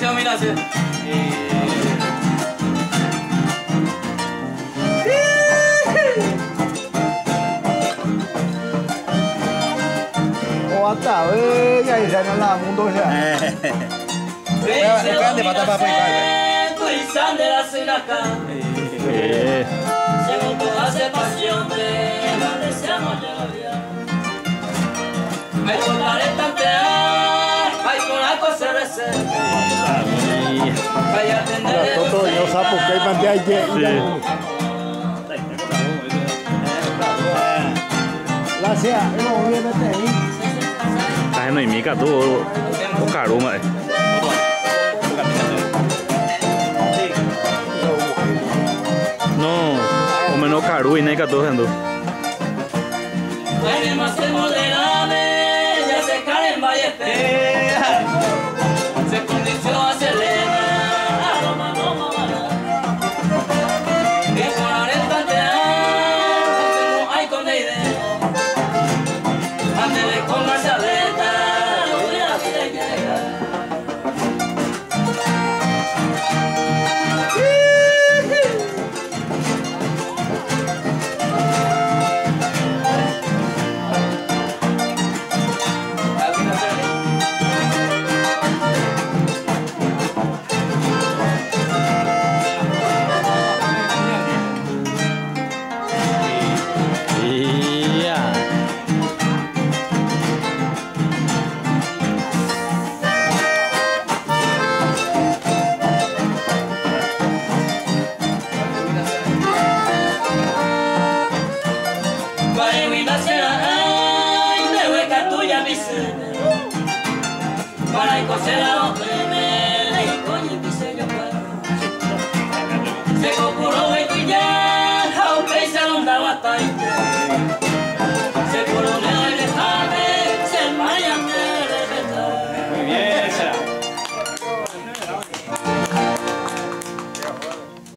dominación. Hasta bella y ya no la mundo ya. Grande para tapar por igual. Según tu aceptación de la deseamos ya. Hay con la retantear, hay con la cosa de ser. Hay atender. Todo yo sapo que hay pantalla ahí. Gracias, hemos visto ahí. Cái này mấy cả tôi có cả đúng vậy. No, o menos caro y no hay que todo haciendo. Se condició a Selena. Y con la no hay con idea. Ándele con la saleta, no voy a llegar. Para coser a